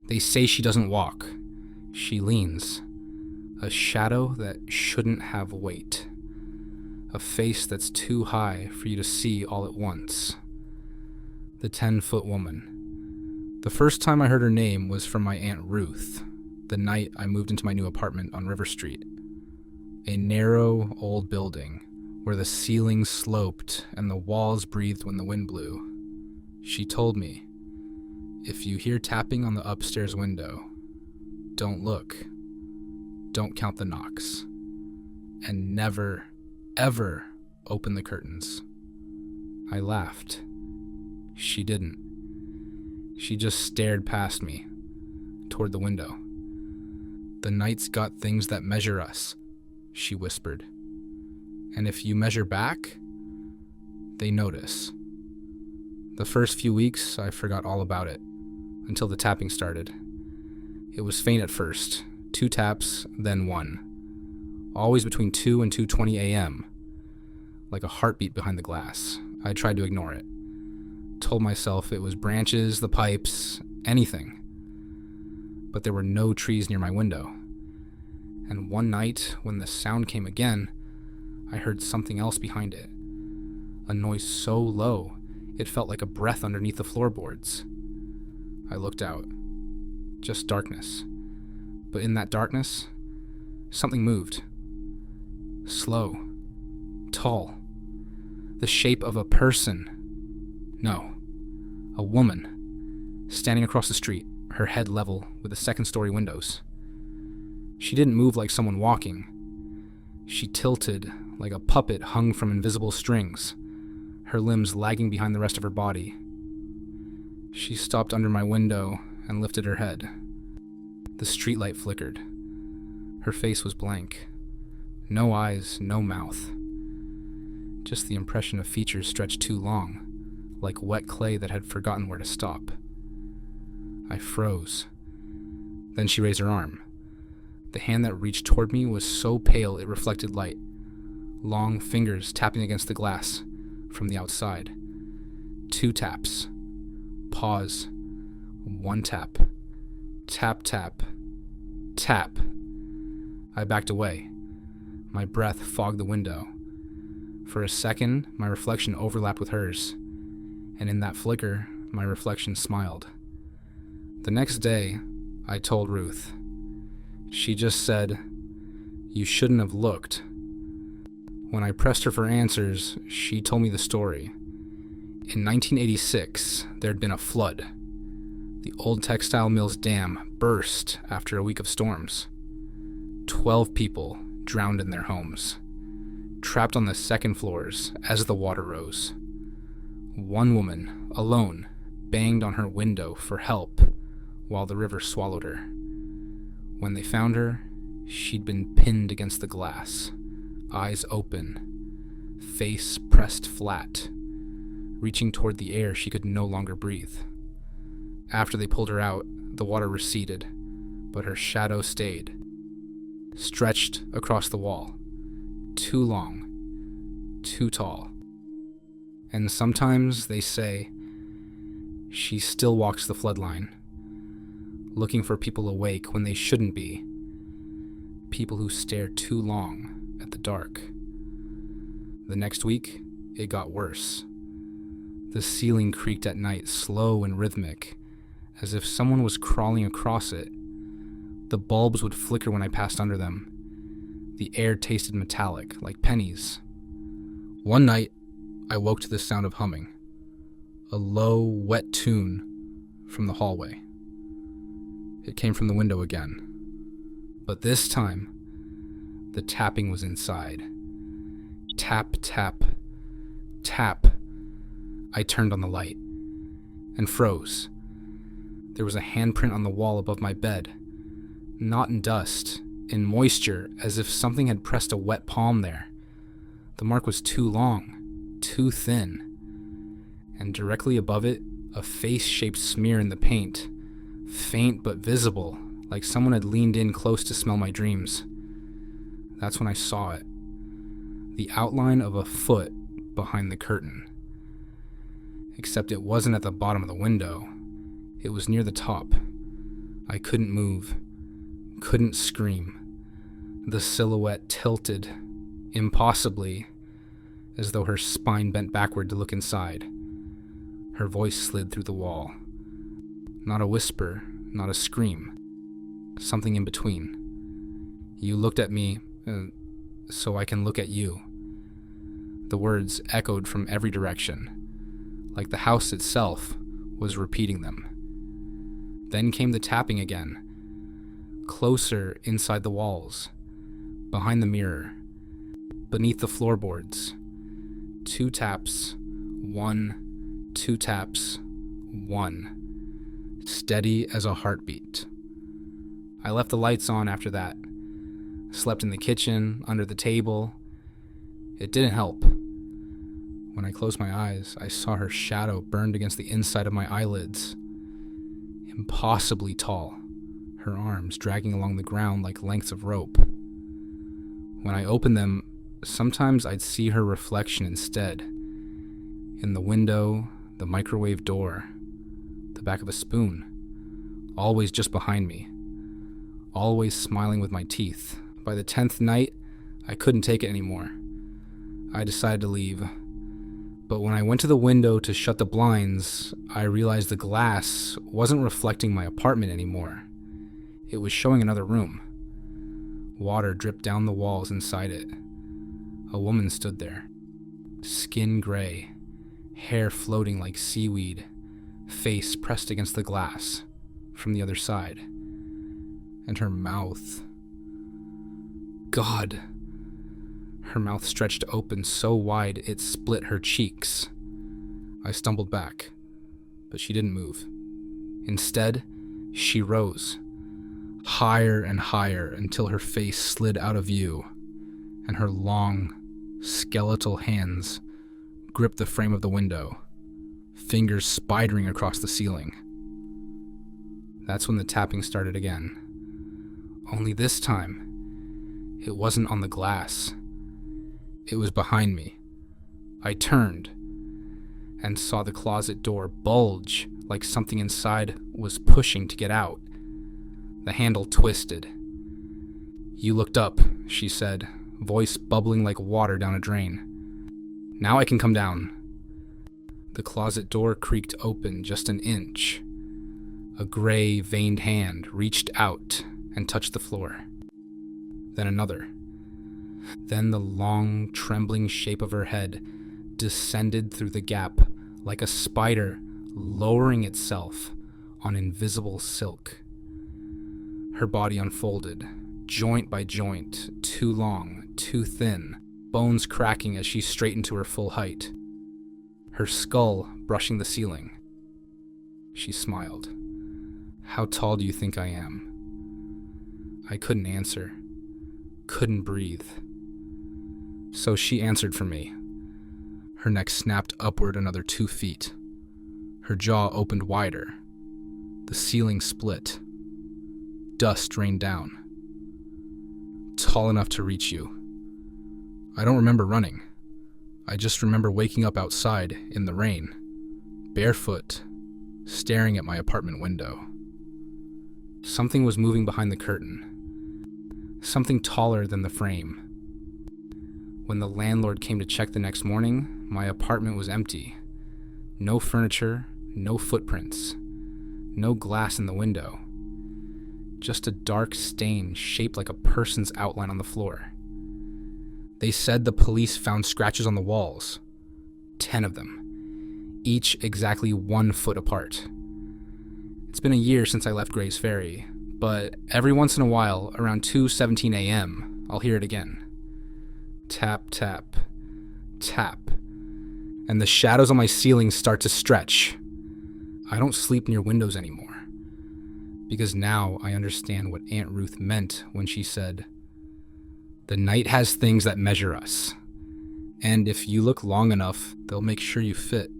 They say she doesn't walk. She leans. A shadow that shouldn't have weight. A face that's too high for you to see all at once. The 10-foot woman. The first time I heard her name was from my Aunt Ruth, the night I moved into my new apartment on River Street. A narrow, old building, where the ceiling sloped and the walls breathed when the wind blew. She told me, if you hear tapping on the upstairs window, don't look, don't count the knocks, and never, ever open the curtains. I laughed. She didn't. She just stared past me, toward the window. The night's got things that measure us, she whispered. And if you measure back, they notice. The first few weeks, I forgot all about it, until the tapping started. It was faint at first, 2 taps, then 1. Always between 2 and 2:20 a.m., like a heartbeat behind the glass. I tried to ignore it. Told myself it was branches, the pipes, anything. But there were no trees near my window. And one night, when the sound came again, I heard something else behind it. A noise so low, it felt like a breath underneath the floorboards. I looked out. Just darkness. But in that darkness, something moved. Slow. Tall. The shape of a person. No. A woman. Standing across the street, her head level with the second-story windows. She didn't move like someone walking. She tilted like a puppet hung from invisible strings, her limbs lagging behind the rest of her body. She stopped under my window and lifted her head. The streetlight flickered. Her face was blank. No eyes, no mouth. Just the impression of features stretched too long, like wet clay that had forgotten where to stop. I froze. Then she raised her arm. The hand that reached toward me was so pale it reflected light. Long fingers tapping against the glass from the outside. 2 taps. Pause. 1 tap. Tap, tap. Tap. I backed away. My breath fogged the window. For a second, my reflection overlapped with hers, and in that flicker, my reflection smiled. The next day, I told Ruth. She just said, "You shouldn't have looked." When I pressed her for answers, she told me the story. In 1986, there had been a flood. The old textile mill's dam burst after a week of storms. 12 people drowned in their homes, trapped on the second floors as the water rose. One woman, alone, banged on her window for help while the river swallowed her. When they found her, she'd been pinned against the glass, eyes open, face pressed flat, reaching toward the air she could no longer breathe. After they pulled her out, the water receded, but her shadow stayed, stretched across the wall, too long, too tall. And sometimes, they say, she still walks the floodline, looking for people awake when they shouldn't be, people who stare too long at the dark. The next week, it got worse. The ceiling creaked at night, slow and rhythmic, as if someone was crawling across it. The bulbs would flicker when I passed under them. The air tasted metallic, like pennies. One night, I woke to the sound of humming. A low, wet tune from the hallway. It came from the window again. But this time, the tapping was inside. Tap, tap, tap. I turned on the light and froze. There was a handprint on the wall above my bed, not in dust, in moisture, as if something had pressed a wet palm there. The mark was too long, too thin, and directly above it, a face-shaped smear in the paint, faint but visible, like someone had leaned in close to smell my dreams. That's when I saw it. The outline of a foot behind the curtain. Except it wasn't at the bottom of the window. It was near the top. I couldn't move, couldn't scream. The silhouette tilted, impossibly, as though her spine bent backward to look inside. Her voice slid through the wall. Not a whisper, not a scream. Something in between. You looked at me, so I can look at you. The words echoed from every direction, like the house itself was repeating them. Then came the tapping again, closer inside the walls, behind the mirror, beneath the floorboards. 2 taps, 1, 2 taps, 1. Steady as a heartbeat. I left the lights on after that. Slept in the kitchen, under the table. It didn't help. When I closed my eyes, I saw her shadow burned against the inside of my eyelids. Impossibly tall, her arms dragging along the ground like lengths of rope. When I opened them, sometimes I'd see her reflection instead. In the window, the microwave door, the back of a spoon, always just behind me, always smiling with my teeth. By the 10th night, I couldn't take it anymore. I decided to leave. But when I went to the window to shut the blinds, I realized the glass wasn't reflecting my apartment anymore. It was showing another room. Water dripped down the walls inside it. A woman stood there, skin gray, hair floating like seaweed, face pressed against the glass from the other side. And her mouth... God! Her mouth stretched open so wide it split her cheeks. I stumbled back, but she didn't move. Instead, she rose, higher and higher until her face slid out of view, and her long, skeletal hands gripped the frame of the window, fingers spidering across the ceiling. That's when the tapping started again. Only this time, it wasn't on the glass. It was behind me. I turned and saw the closet door bulge like something inside was pushing to get out. The handle twisted. You looked up, she said, voice bubbling like water down a drain. Now I can come down. The closet door creaked open just an inch. A gray, veined hand reached out and touched the floor. Then another. Then the long, trembling shape of her head descended through the gap like a spider lowering itself on invisible silk. Her body unfolded, joint by joint, too long, too thin, bones cracking as she straightened to her full height. Her skull brushing the ceiling. She smiled. How tall do you think I am? I couldn't answer. Couldn't breathe. So she answered for me. Her neck snapped upward another 2 feet. Her jaw opened wider. The ceiling split. Dust rained down. Tall enough to reach you. I don't remember running. I just remember waking up outside in the rain, barefoot, staring at my apartment window. Something was moving behind the curtain. Something taller than the frame. When the landlord came to check the next morning, my apartment was empty. No furniture, no footprints, no glass in the window. Just a dark stain shaped like a person's outline on the floor. They said the police found scratches on the walls. 10 of them, each exactly 1 foot apart. It's been a year since I left Gray's Ferry, but every once in a while, around 2:17 a.m., I'll hear it again. Tap, tap, tap, and the shadows on my ceiling start to stretch. I don't sleep near windows anymore, because now I understand what Aunt Ruth meant when she said, "The night has things that measure us, and if you look long enough, they'll make sure you fit."